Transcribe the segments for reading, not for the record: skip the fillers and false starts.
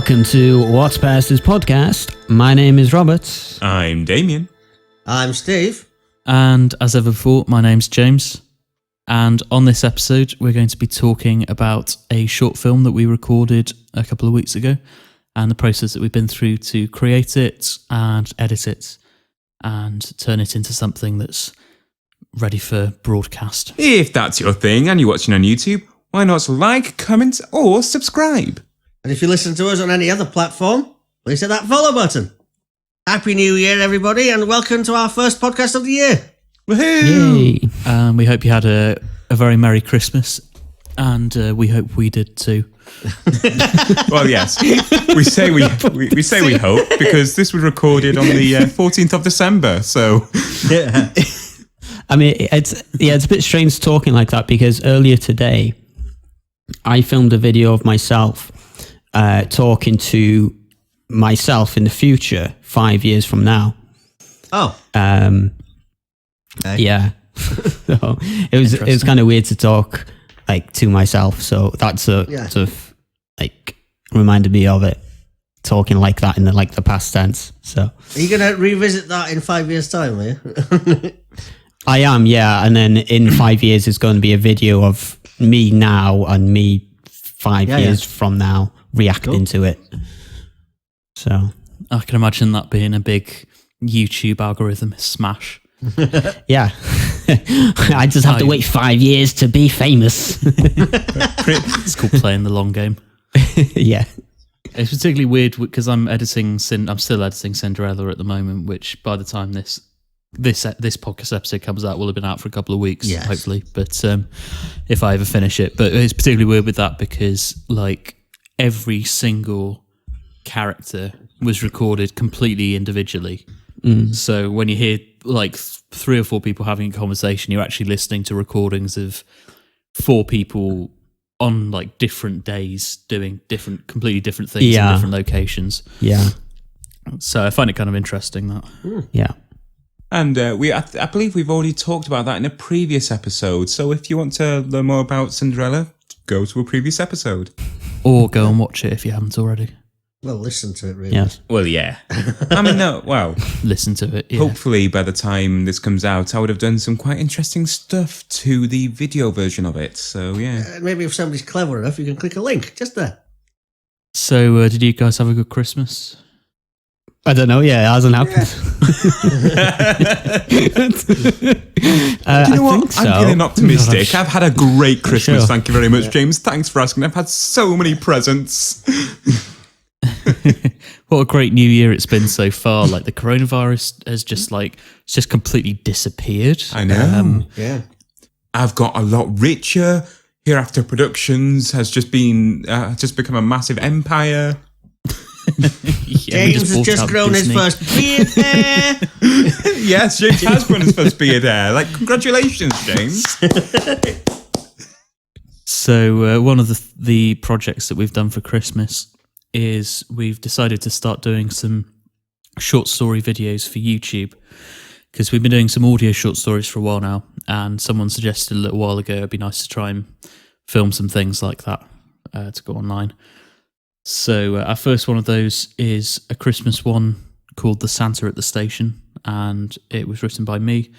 Welcome to What's Pastors podcast. My name is Robert. I'm Damian. I'm Steve. And as ever before, my name's James. And on this episode, we're going to be talking about a short film that we recorded a couple of weeks ago and the process that we've been through to create it and edit it and turn it into something that's ready for broadcast. If that's your thing and you're watching on YouTube, why not like, comment, or subscribe? And if you listen to us on any other platform, please hit that follow button. Happy New Year, everybody, and welcome to our first podcast of the year. Woohoo! Yay. We hope you had a very Merry Christmas, and we hope we did too. Well, yes. We say we hope, because this was recorded on the 14th of December, so... Yeah. I mean, it's a bit strange talking like that because earlier today, I filmed a video of myself talking to myself in the future, 5 years from now. Oh. Okay. Yeah. So it was kind of weird to talk like to myself. So that's sort of like reminded me of it, talking like that in the past tense. So Are you going to revisit that in 5 years' time, are you? I am, yeah. And then in 5 years, it's going to be a video of me now and me 5 years from now reacting to it. So I can imagine that being a big YouTube algorithm smash. yeah, I just have to wait 5 years to be famous. It's called playing the long game. Yeah. It's particularly weird because I'm still editing Cinderella at the moment, which by the time this podcast episode comes out will have been out for a couple of weeks, hopefully. But if I ever finish it, but it's particularly weird with that because like every single character was recorded completely individually. So when you hear like 3 or 4 people having a conversation, you're actually listening to recordings of 4 people on like different days doing completely different things in different locations. Yeah. So I find it kind of interesting that. Yeah. And I believe we've already talked about that in a previous episode. So if you want to learn more about Cinderella, go to a previous episode. Or go and watch it if you haven't already. Well, listen to it, really. Yes. Well, yeah. I mean, no, well... Listen to it, yeah. Hopefully, by the time this comes out, I would have done some quite interesting stuff to the video version of it. So, yeah. Maybe if somebody's clever enough, you can click a link just there. So, did you guys have a good Christmas? I don't know. Yeah, it hasn't happened. You know what? think so. I'm feeling optimistic. Gosh. I've had a great Christmas. Sure. Thank you very much, James. Thanks for asking. I've had so many presents. What a great new year it's been so far. Like the coronavirus has just completely disappeared. I know. Yeah. I've got a lot richer. Hereafter Productions has just become a massive empire. James has just grown his first beard hair. Yes, James has grown his first beard hair. Like, congratulations, James. So one of the projects that we've done for Christmas is we've decided to start doing some short story videos for YouTube because we've been doing some audio short stories for a while now, and someone suggested a little while ago it'd be nice to try and film some things like that to go online. So our first one of those is a Christmas one called The Santa at the Station, and it was written by me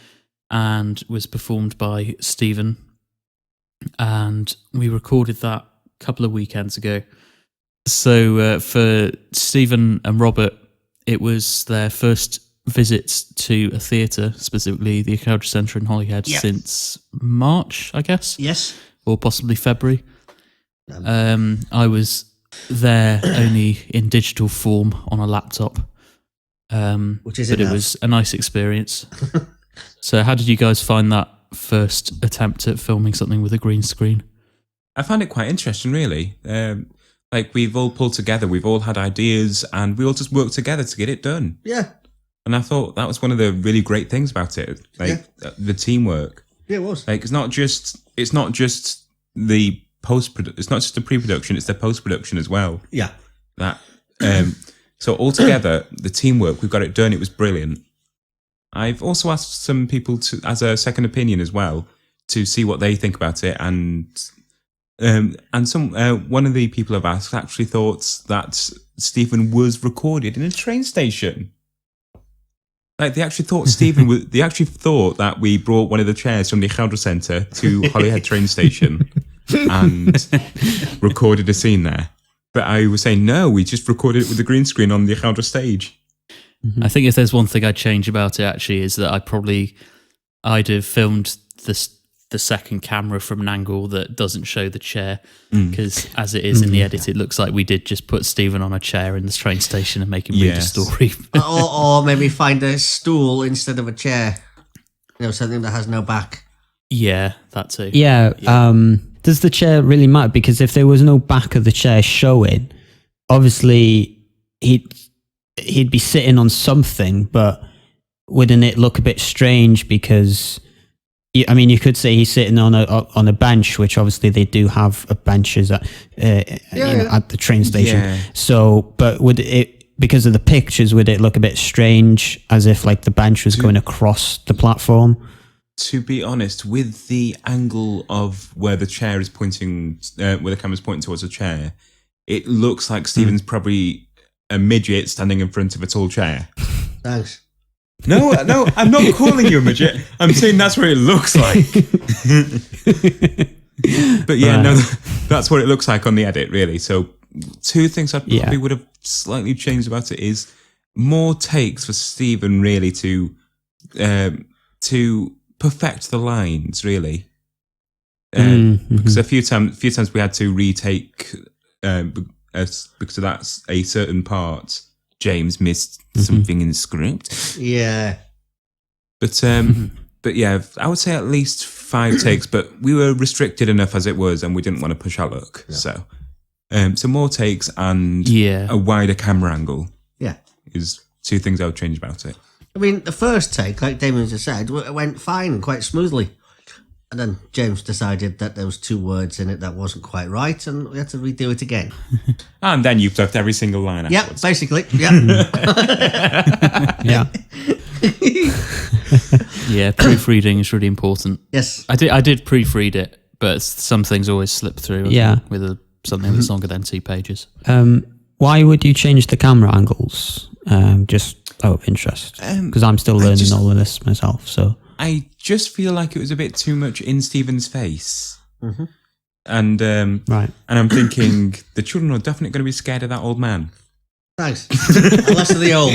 and was performed by Stephen, and we recorded that a couple of weekends ago. So for Stephen and Robert, it was their first visit to a theatre, specifically the Ucheldre Centre in Holyhead, since March, I guess? Yes. Or possibly February. I was there only in digital form on a laptop, Which is but enough. it was a nice experience. So how did you guys find that first attempt at filming something with a green screen? I found it quite interesting, really. Like, we've all pulled together, we've all had ideas, and we all just worked together to get it done. Yeah. And I thought that was one of the really great things about it, like the teamwork. Yeah, it was. Like, it's not just the it's not just the pre-production, it's the post-production as well. Yeah. That so altogether, the teamwork, we've got it done. It was brilliant. I've also asked some people to, as a second opinion as well, to see what they think about it, and And one of the people I've asked actually thought that Stephen was recorded in a train station. Like they actually thought they actually thought that we brought one of the chairs from the Ucheldre Centre to Holyhead train station and recorded a scene there. But I was saying, no, we just recorded it with the green screen on the Ucheldre stage. I think if there's one thing I'd change about it actually is that I'd have filmed the second camera from an angle that doesn't show the chair, because as it is in the edit, it looks like we did just put Stephen on a chair in the train station and make him read a story. or maybe find a stool instead of a chair. Something that has no back. Yeah, that too. Yeah. Does the chair really matter? Because if there was no back of the chair showing, obviously he'd be sitting on something, but wouldn't it look a bit strange? Because you could say he's sitting on a bench, which obviously they do have benches at the train station. Yeah. So, but would it, because of the pictures, would it look a bit strange, as if like the bench was going across the platform? To be honest, with the angle of where the chair is pointing, where the camera's pointing towards a chair, it looks like Stephen's probably a midget standing in front of a tall chair. Thanks. No, I'm not calling you a midget. I'm saying that's what it looks like. But yeah, no, that's what it looks like on the edit, really. So, two things I probably would have slightly changed about it is more takes for Stephen, really, to perfect the lines, really. Because a few times we had to retake because of that's a certain part. James missed something in the script. Yeah. But yeah, I would say at least 5 takes, but we were restricted enough as it was, and we didn't want to push our luck. Yeah. So more takes and a wider camera angle. Yeah. Is 2 things I would change about it. I mean, the first take, like Damian just said, went fine and quite smoothly. And then James decided that there was 2 words in it that wasn't quite right, and we had to redo it again. And then you flipped every single line afterwards. Yeah, basically. Yeah. Yeah. Yeah, proofreading is really important. Yes. I did proofread it, but some things always slip through with something that's longer than 2 pages. Why would you change the camera angles? Just out of interest. Because I'm still learning all of this myself, so... I just feel like it was a bit too much in Stephen's face. And right. And I'm thinking the children are definitely going to be scared of that old man. Thanks. Unless they're the old.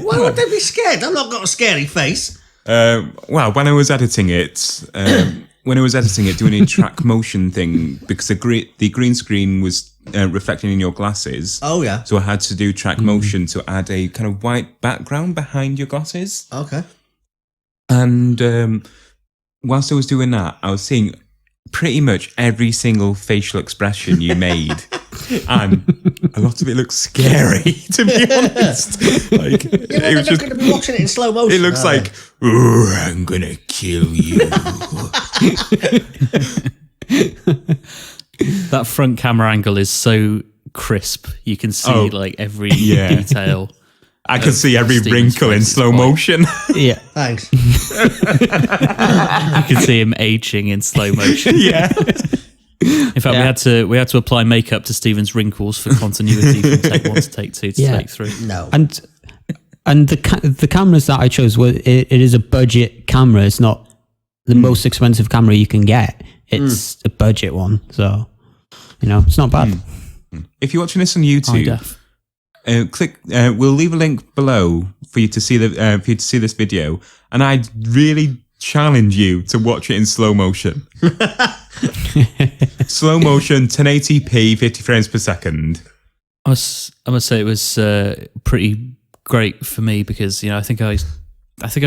Why would they be scared? I've not got a scary face. Well, when I was editing it, doing a track motion thing, because the green screen was reflecting in your glasses. Oh, yeah. So I had to do track motion to add a kind of white background behind your glasses. Okay. And whilst I was doing that, I was seeing pretty much every single facial expression you made. And a lot of it looks scary, to be honest. Like, it was just going to be watching it in slow motion. It looks like, I'm going to kill you. That front camera angle is so crisp. You can see like every detail. I can see every wrinkle in slow motion. Yeah. Thanks. You can see him aging in slow motion. Yeah. In fact, we had to apply makeup to Stephen's wrinkles for continuity from take 1 to take 2 to take 3. No. And the cameras that I chose, it is a budget camera. It's not the most expensive camera you can get. It's a budget one, so it's not bad. If you're watching this on YouTube, click. We'll leave a link below for you to see this video, and I'd really challenge you to watch it in slow motion. Slow motion, 1080p, 50 frames per second. I must say it was pretty great for me because I think I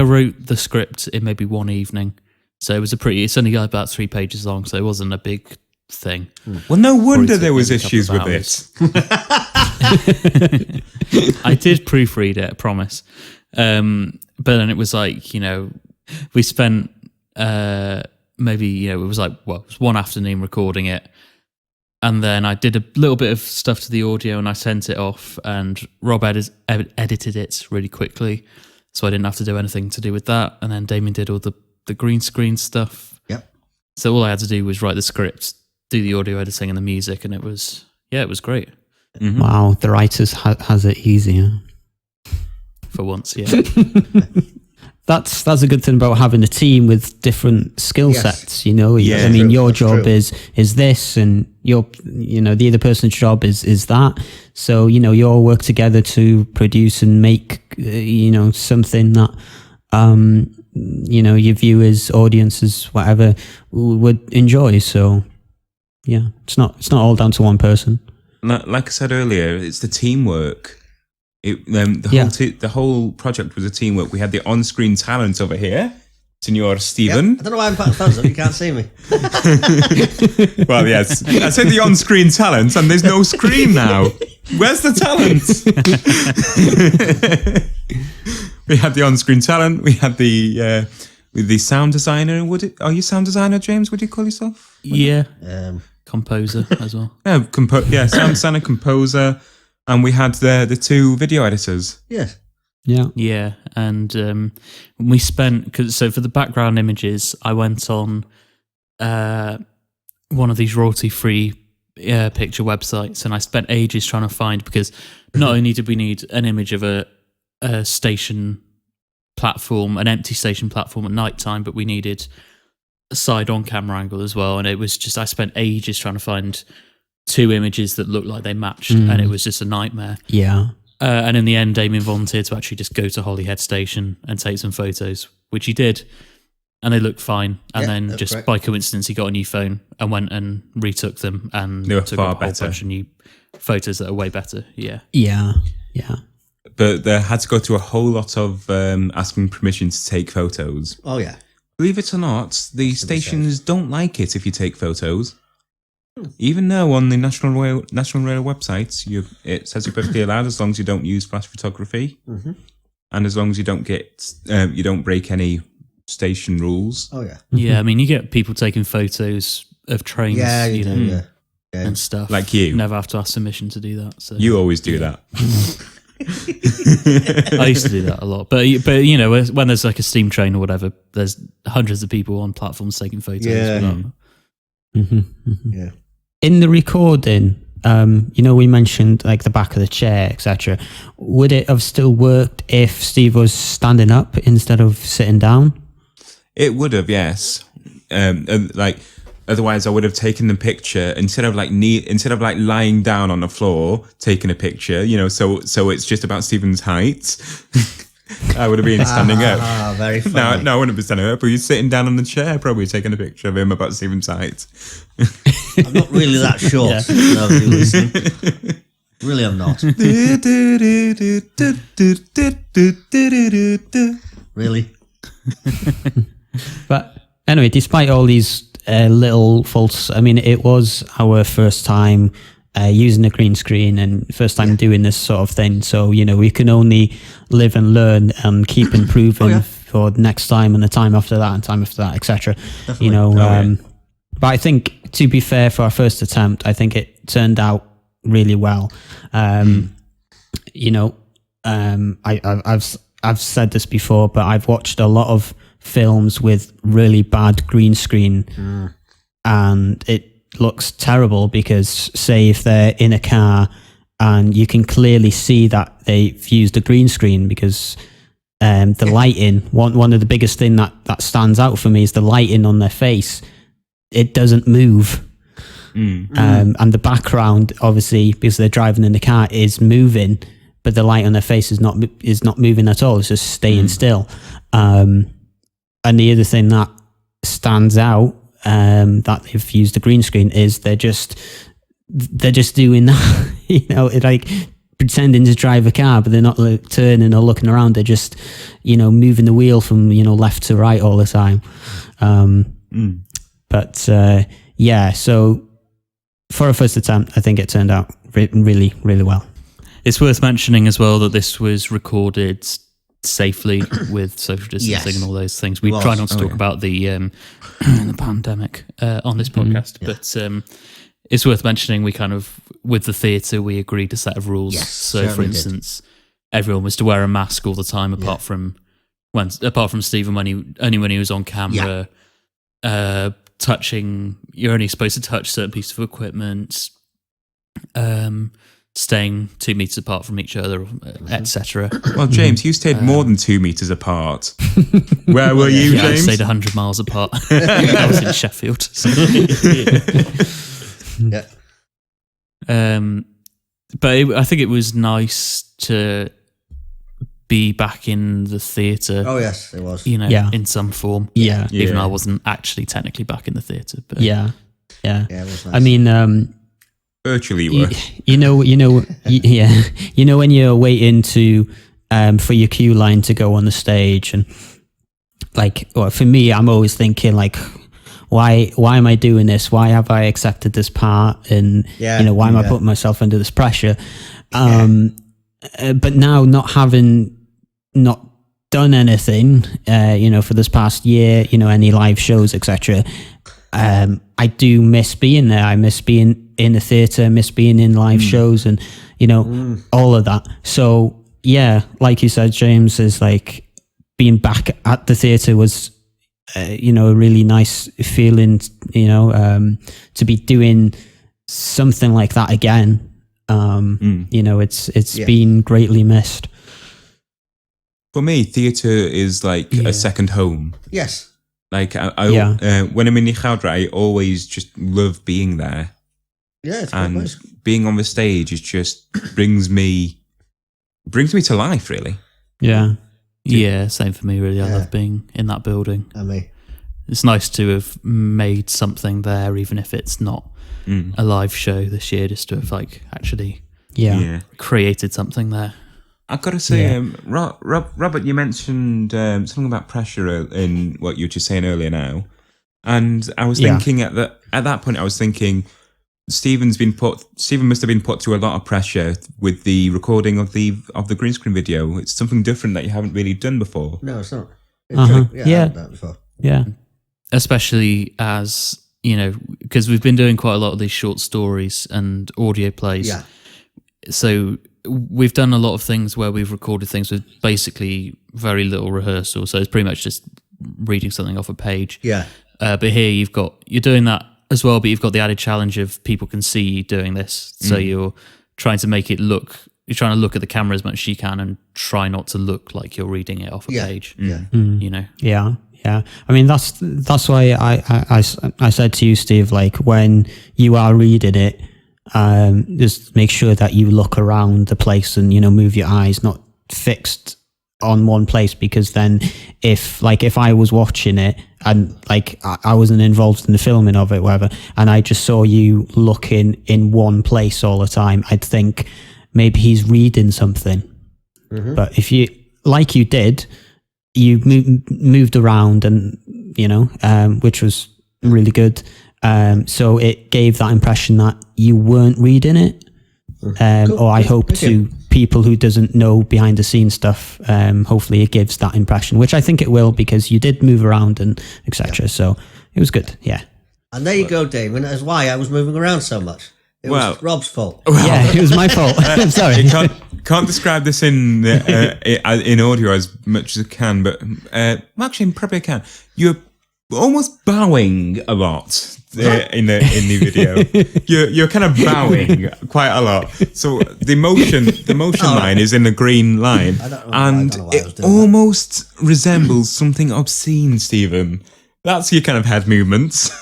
wrote the script in maybe one evening, so it was it's only got about 3 pages long, so it wasn't a big thing. Well, no wonder there was issues with it. I did proofread it, I promise. But then it was like, we spent maybe, it was like, it was one afternoon recording it. And then I did a little bit of stuff to the audio and I sent it off, and Rob edited it really quickly. So I didn't have to do anything to do with that. And then Damian did all the green screen stuff. Yep. So all I had to do was write the script, do the audio editing and the music, and it was great. Mm-hmm. Wow, the writers has it easier. For once, yeah. That's a good thing about having a team with different skill sets. You know, Yeah, I mean, true, your that's job true. is this, and the other person's job is that. So you all work together to produce and make something that your viewers, audiences, whatever would enjoy. So yeah, it's not all down to one person. Like I said earlier, it's the teamwork. The whole project was a teamwork. We had the on-screen talent over here, Senor Stephen. Yep. I don't know why I'm putting thumbs up. You can't see me. Well, yes, I said the on-screen talent, and there's no screen now. Where's the talent? We had the on-screen talent. We had the sound designer. Are you sound designer, James? Would you call yourself? Yeah. Composer as well. Sound designer, composer. And we had the two video editors. Yes. Yeah. Yeah, and we spent so for the background images, I went on one of these royalty-free picture websites, and I spent ages trying to find, because not only did we need an image of a station platform, an empty station platform at night time, but we needed a side-on camera angle as well, and it was just I spent ages trying to find two images that looked like they matched, and it was just a nightmare. Yeah. And in the end, Damian volunteered to actually just go to Holyhead Station and take some photos, which he did, and they looked fine. And then just by coincidence, he got a new phone and went and retook them, and They were took far a whole better. bunch of new photos that are way better. Yeah. Yeah. Yeah. But they had to go through a whole lot of asking permission to take photos. Oh, yeah. Believe it or not, the stations don't like it if you take photos. Even though on the National Rail website, it says you're perfectly allowed as long as you don't use flash photography, and as long as you don't you don't break any station rules. Oh, yeah. Yeah, I mean, you get people taking photos of trains, Yeah, you do, yeah. and stuff. Like you. Never have to ask permission to do that. So You always do that. I used to do that a lot, but when there's like a steam train or whatever, there's hundreds of people on platforms taking photos. Yeah. Yeah. In the recording, we mentioned like the back of the chair, etc. Would it have still worked if Steve was standing up instead of sitting down? It would have, yes. Otherwise, I would have taken the picture instead of lying down on the floor, taking a picture. So it's just about Stephen's height. I would have been standing up. Very funny. No, I wouldn't be standing up. But you're sitting down on the chair, probably taking a picture of him about Stephen's height. I'm not really that short. No, you listen. Really, I'm not. Really? But anyway, despite all these little faults, I mean, it was our first time using a green screen and first time doing this sort of thing. So, we can only live and learn and keep improving for next time and the time after that and time after that, etc. But I think, to be fair, for our first attempt, I think it turned out really well. I've said this before, but I've watched a lot of films with really bad green screen, and it looks terrible because, say, if they're in a car and you can clearly see that they've used a green screen because the lighting, one of the biggest thing that stands out for me is the lighting on their face. It doesn't move. And the background, obviously, because they're driving in the car, is moving, but the light on their face is not moving at all. It's just staying still. And the other thing that stands out that they've used the green screen is they're just doing that, it's like pretending to drive a car, but they're not like turning or looking around. They're just, moving the wheel from, left to right all the time. But so for a first attempt, I think it turned out really, really well. It's worth mentioning as well that this was recorded safely with social distancing and all those things. We try not to talk about the pandemic on this podcast, but it's worth mentioning we kind of, with the theatre, we agreed a set of rules. Yes, so, for instance, everyone was to wear a mask all the time, apart from Stephen when he was on camera. you're only supposed to touch certain pieces of equipment, staying 2 meters apart from each other, etc. Well, James, you stayed more than 2 meters apart. Where were you, I James? stayed 100 miles apart. I was in Sheffield. So. But I think it was nice to be back in the theatre. Oh yes, it was. In some form. Yeah. Even though I wasn't actually technically back in the theatre. But Yeah. Yeah, it was nice. I mean, Virtually you were. you know, when you're waiting for your cue line to go on the stage, and for me, I'm always thinking why am I doing this? Why have I accepted this part? And why am I putting myself under this pressure? But now, not having done anything, for this past year, any live shows, etc. I do miss being there. I miss being in the theatre, miss being in live shows, and all of that. So yeah, like you said, James, is being back at the theatre was a really nice feeling. To be doing something like that again. It's been greatly missed. For me, theatre is a second home. Yes. When I'm in Ucheldre, I always just love being there. Yeah, it's and nice. Being on the stage is just brings me to life, really. Yeah. Yeah, same for me, really. I love being in that building. I mean, it's nice to have made something there, even if it's not a live show this year, just to have actually created something there. I've got to say, Robert, you mentioned something about pressure in what you were just saying earlier now, and I was thinking at that point, I was thinking Stephen must have been put to a lot of pressure with the recording of the green screen video. It's something different that you haven't really done before. No, it's not. I haven't done that before. Yeah, especially as because we've been doing quite a lot of these short stories and audio plays. Yeah. So we've done a lot of things where we've recorded things with basically very little rehearsal. So it's pretty much just reading something off a page. Yeah. But here you're doing that as well, but you've got the added challenge of people can see you doing this. So you're trying to look at the camera as much as you can and try not to look like you're reading it off a page. Yeah. Yeah. I mean, that's why I said to you, Steve, when you are reading it, just make sure that you look around the place and move your eyes, not fixed on one place, because then if I was watching it and I wasn't involved in the filming of it, whatever, and I just saw you looking in one place all the time, I'd think maybe he's reading something. But if you did, you moved around and which was really good. So it gave that impression that you weren't reading it. Cool. Or I hope to people who doesn't know behind the scenes stuff, hopefully it gives that impression, which I think it will, because you did move around and etc. So it was good. Yeah. And there you go, Damon. That's why I was moving around so much. It was Rob's fault. Yeah, it was my fault. I'm sorry. You can't describe this in audio as much as I can, but actually, probably I can. You're almost bowing a lot in the video. You're kind of bowing quite a lot. So the motion line is in the green line, and it almost resembles something obscene, Stephen. That's your kind of head movements.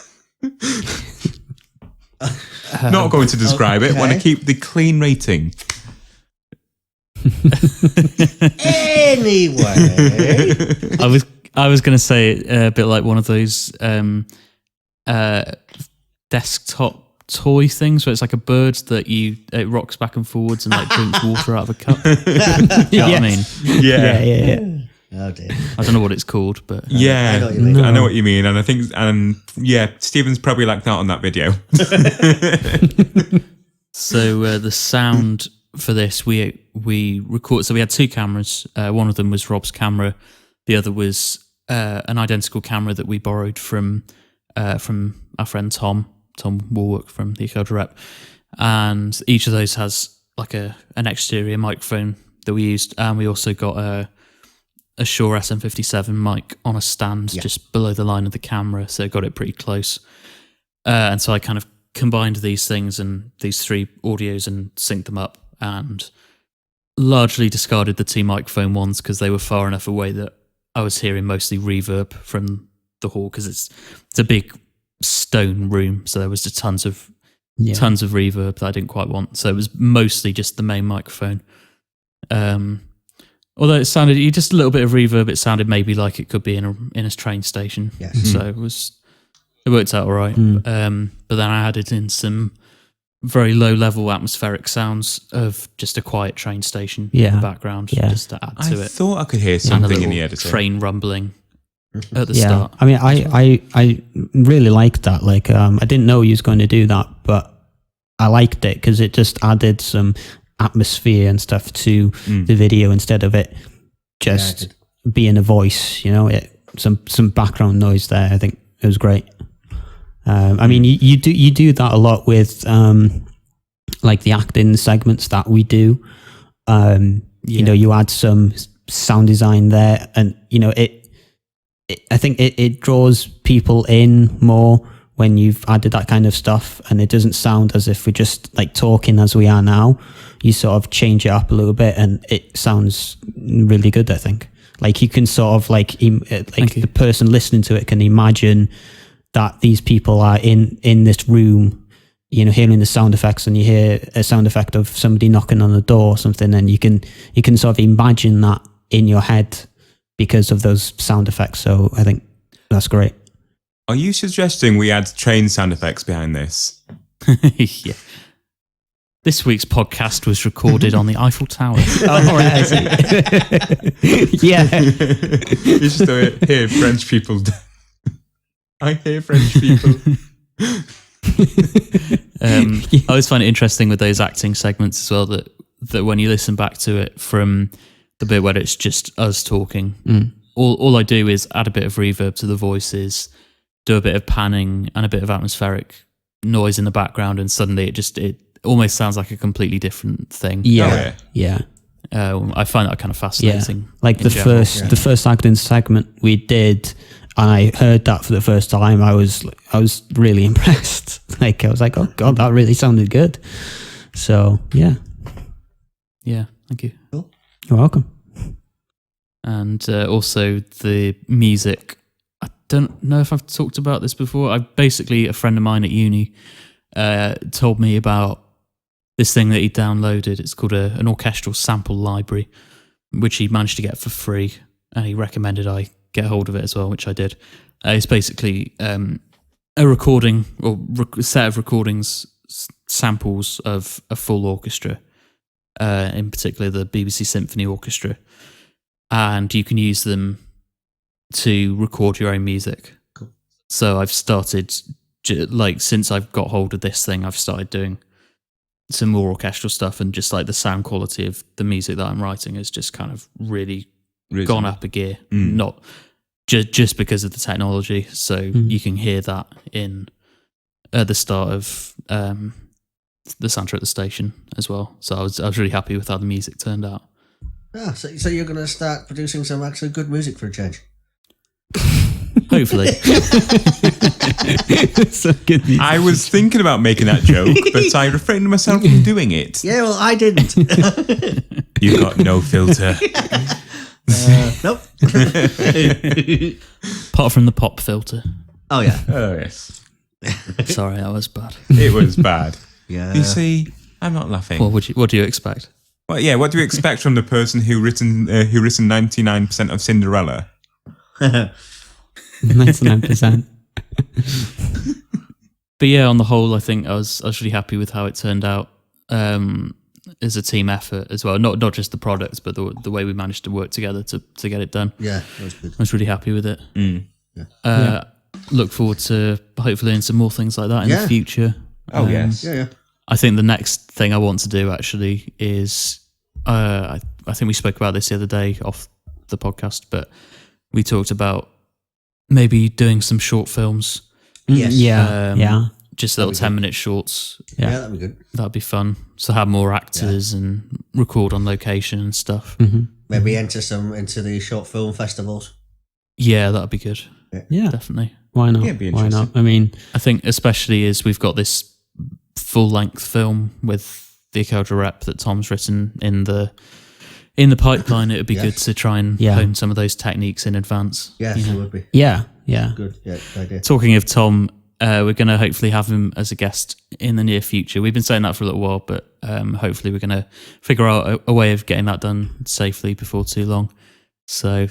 Not going to describe it. Want to keep the clean rating. Anyway, I was going to say a bit like one of those desktop toy things where it's like a bird that it rocks back and forwards and drinks water out of a cup. You know what I mean? Yeah. Oh dear. I don't know what it's called, but I know what you mean, and I think, Stephen's probably like that on that video. So the sound for this, we record. So we had two cameras. One of them was Rob's camera. The other was an identical camera that we borrowed from our friend Tom Warwick from the Ucheldre Rep, and each of those has an exterior microphone that we used, and we also got a Shure SM57 mic on a stand just below the line of the camera, so I got it pretty close. And so I kind of combined these things and these 3 audios and synced them up, and largely discarded the 2 microphone ones because they were far enough away that I was hearing mostly reverb from the hall, because it's a big stone room, so there was just tons of reverb that I didn't quite want. So it was mostly just the main microphone. Although it sounded, just a little bit of reverb, it sounded maybe like it could be in a train station. Yes. So it worked out all right. But then I added in some very low level atmospheric sounds of just a quiet train station in the background, just to add to it. I thought I could hear something in the editor. Train rumbling at the start. I mean, I really liked that. Like, I didn't know he was going to do that, but I liked it because it just added some atmosphere and stuff to the video instead of it just being a voice. You know, some background noise there. I think it was great. I mean, you do that a lot with like the acting segments that we do. You know, you add some sound design there, and you know I think it draws people in more when you've added that kind of stuff, and it doesn't sound as if we're just like talking as we are now. You sort of change it up a little bit, and it sounds really good. I think, like, you can sort of like the person listening to it can imagine that these people are in this room, you know, hearing the sound effects, and you hear a sound effect of somebody knocking on the door or something, and you can sort of imagine that in your head because of those sound effects. So I think that's great. Are you suggesting we add train sound effects behind this? Yeah. This week's podcast was recorded on the Eiffel Tower. Oh, right, I see. Yeah. You just don't hear French people. I hear French people. I always find it interesting with those acting segments as well, that when you listen back to it from the bit where it's just us talking, all I do is add a bit of reverb to the voices, do a bit of panning and a bit of atmospheric noise in the background, and suddenly it almost sounds like a completely different thing. Yeah. I find that kind of fascinating. Yeah. Like the first acting segment we did, and I heard that for the first time, I was really impressed. Like, I was like, oh God, that really sounded good. So yeah, thank you. Cool. You're welcome. And also the music. I don't know if I've talked about this before. A friend of mine at uni told me about this thing that he downloaded. It's called an orchestral sample library, which he managed to get for free, and he recommended I get hold of it as well, which I did. It's basically a recording or set of recordings, samples of a full orchestra, in particular the BBC Symphony Orchestra, and you can use them to record your own music. Cool. So I've started, since I've got hold of this thing, I've started doing some more orchestral stuff, and just like the sound quality of the music that I'm writing has just kind of really gone up a gear. Not just because of the technology. So you can hear that in the start of the soundtrack at the station as well. So I was really happy with how the music turned out. So you're going to start producing some actually good music for a change? Hopefully. So good. I was thinking about making that joke, but I refrained myself from doing it. Yeah, well, I didn't. You've got no filter. Nope. Apart from the pop filter. Oh, yeah. Oh, yes. Sorry, that was bad. It was bad. Yeah. You see, I'm not laughing. What do you expect? Well, yeah, what do you expect from the person who written 99% of Cinderella? 99%. But yeah, on the whole, I think I was really happy with how it turned out as a team effort as well. Not just the products, but the way we managed to work together to get it done. Yeah, that was good. I was really happy with it. Look forward to hopefully doing some more things like that in the future. Oh, yes. Yeah. I think the next thing I want to do actually is, I think we spoke about this the other day off the podcast, but we talked about maybe doing some short films. Yes. Yeah. Just little 10-minute shorts. Yeah, that'd be good. That'd be fun. So have more actors and record on location and stuff. Maybe Maybe enter some into the short film festivals. Yeah, that'd be good. Yeah, Definitely. why not? Yeah, it'd be Why not? interesting. I mean, I think especially as we've got this full-length film with the Ucheldre rep that Tom's written in the pipeline, it would be good to try and hone some of those techniques in advance. Yes, it would be. yeah. Good. Yeah, good idea. Talking of Tom, we're going to hopefully have him as a guest in the near future. We've been saying that for a little while, but hopefully we're going to figure out a way of getting that done safely before too long. So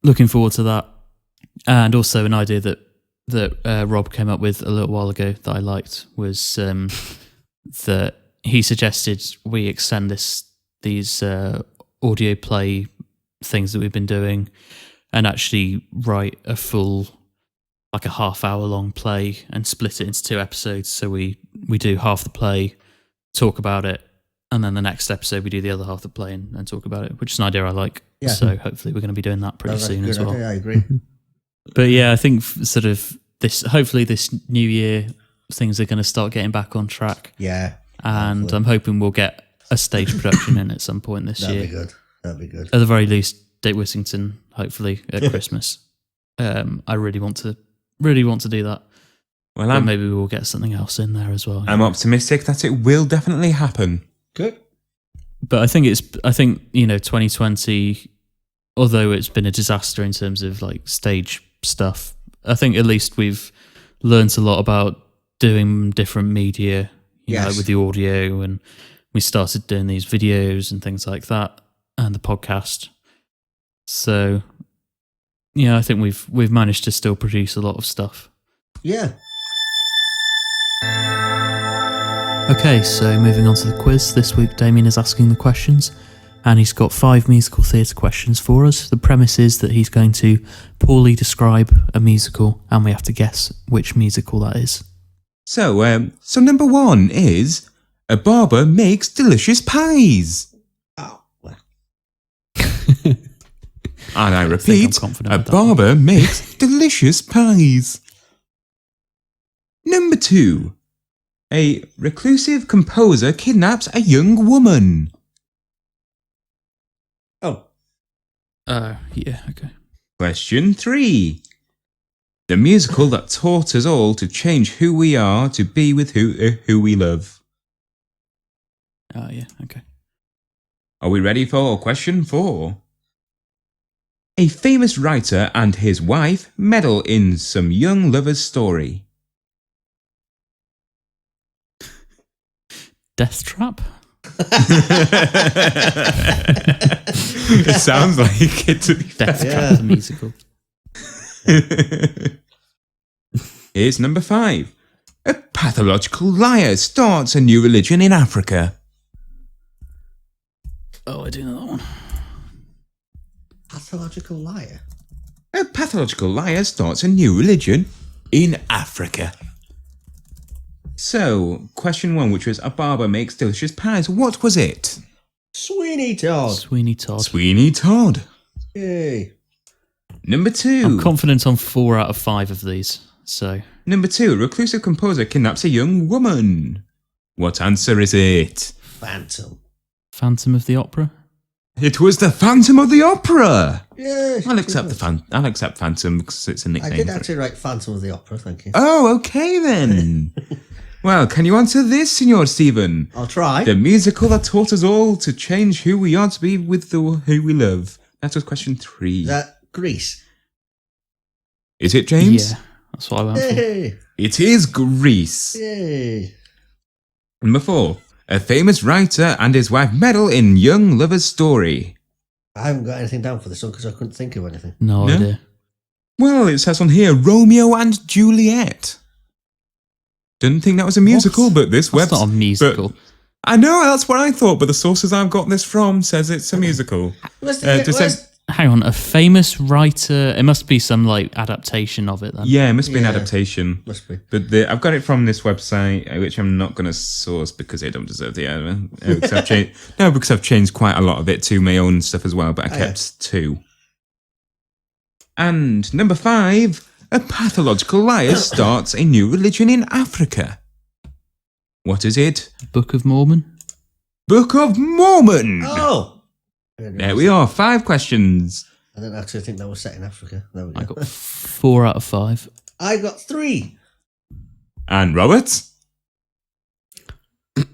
looking forward to that. And also an idea that Rob came up with a little while ago that I liked was that he suggested we extend these audio play things that we've been doing and actually write a full, like a half-hour long play and split it into 2 episodes. So we do half the play, talk about it, and then the next episode we do the other half of the play and talk about it, which is an idea I like. Yeah. So hopefully we're going to be doing that pretty soon as well. Idea, I agree. But yeah, I think sort of hopefully this new year, things are going to start getting back on track. Yeah. And hopefully. I'm hoping we'll get a stage production in at some point this year. That'd be good. At the very least, Date Whittington, hopefully at Christmas. I really want to do that. Well, But maybe we'll get something else in there as well. I'm optimistic that it will definitely happen. Good. But I think 2020, although it's been a disaster in terms of like stage stuff, I think at least we've learnt a lot about doing different media, you know, with the audio, and we started doing these videos and things like that, and the podcast. So, yeah, I think we've managed to still produce a lot of stuff. Yeah. Okay, so moving on to the quiz. This week, Damian is asking the questions, and he's got 5 musical theatre questions for us. The premise is that he's going to poorly describe a musical, and we have to guess which musical that is. So number 1 is a barber makes delicious pies. Oh, well. And I think repeat, I'm confident a with that barber makes delicious pies. Number 2, a reclusive composer kidnaps a young woman. Oh. Yeah, okay. Question 3, the musical that taught us all to change who we are to be with who we love. Yeah, okay. Are we ready for question 4? A famous writer and his wife meddle in some young lover's story. Death Trap? It sounds like it to be Death fair. Trap, the musical. Here's number 5. A pathological liar starts a new religion in Africa. Oh, I do know that one. Pathological liar. A pathological liar starts a new religion in Africa. So, question 1, which was a barber makes delicious pies. What was it? Sweeney Todd. Sweeney Todd. Sweeney Todd. Yay. Number 2. I'm confident on 4 out of 5 of these, so... Number 2, a reclusive composer kidnaps a young woman. What answer is it? Phantom. Phantom of the Opera? It was the Phantom of the Opera. Yeah. I'll accept I'll accept Phantom because it's a nickname. I did for it. actually write Phantom of the Opera, thank you. Oh, okay then. Well, can you answer this, Signor Stephen? I'll try. The musical that taught us all to change who we are to be with who we love. That was question 3. Grease. Is it, James? Yeah, that's what I went for. Yay. It is Grease. Yay. Number 4. A famous writer and his wife meddle in young lover's story. I haven't got anything down for this one because I couldn't think of anything. No No? idea. Well, it says on here, Romeo and Juliet. Didn't think that was a musical, What? but this That's website... not a musical. I know, that's what I thought, but the sources I've got this from says it's a musical. Hang on, a famous writer... It must be some, like, adaptation of it, then. Yeah, it must be an Yeah. adaptation. Must be. But I've got it from this website, which I'm not going to source because they don't deserve the error. Because I've changed quite a lot of it to my own stuff as well, but I kept 2. And number 5, a pathological liar starts a new religion in Africa. What is it? Book of Mormon? Book of Mormon! Oh! There we are, 5 questions. I don't actually think that was set in Africa. There we go. I got 4 out of 5. I got 3. And Robert?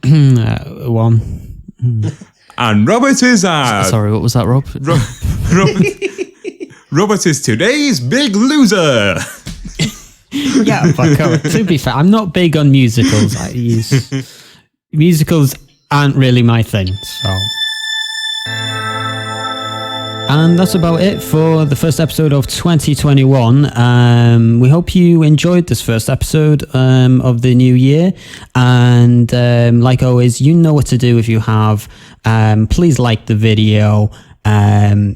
1. And Robert is Sorry, what was that, Rob? Robert is today's big loser. Yeah, but to be fair, I'm not big on musicals. Musicals aren't really my thing, so. And that's about it for the first episode of 2021. We hope you enjoyed this first episode of the new year. And like always, you know what to do if you have. Please like the video.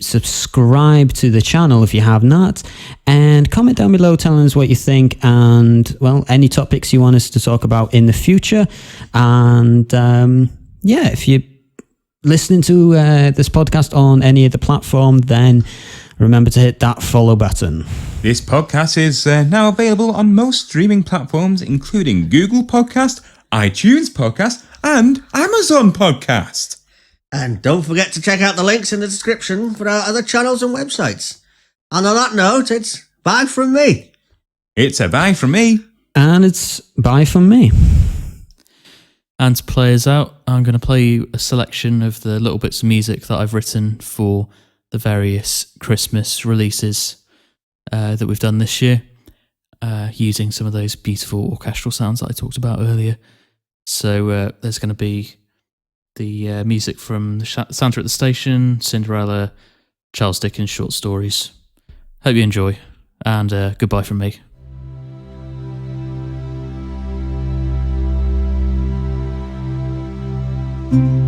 Subscribe to the channel if you have not. And comment down below telling us what you think. And, well, any topics you want us to talk about in the future. And, yeah, if you listening to this podcast on any of the platform, then remember to hit that follow button. This podcast is now available on most streaming platforms, including Google Podcast, iTunes Podcast, and Amazon Podcast. And don't forget to check out the links in the description for our other channels and websites. And on that note, it's bye from me. It's a bye from me. And it's bye from me. And to play us out, I'm going to play you a selection of the little bits of music that I've written for the various Christmas releases that we've done this year, using some of those beautiful orchestral sounds that I talked about earlier. So there's going to be the music from Santa at the Station, Cinderella, Charles Dickens short stories. Hope you enjoy, and goodbye from me. Thank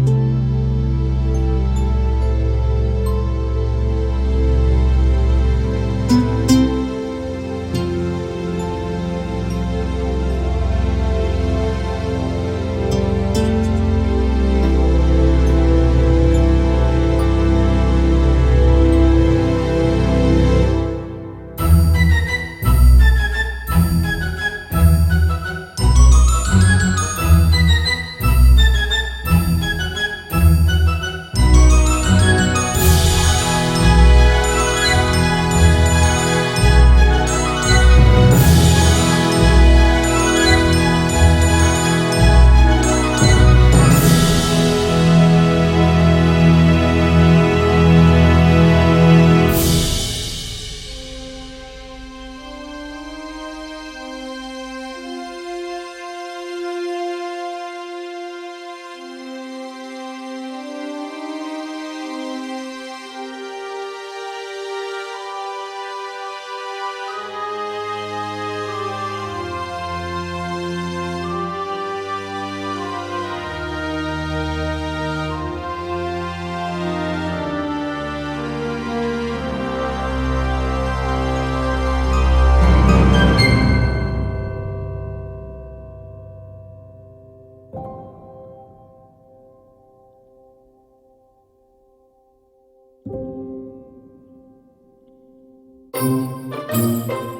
you.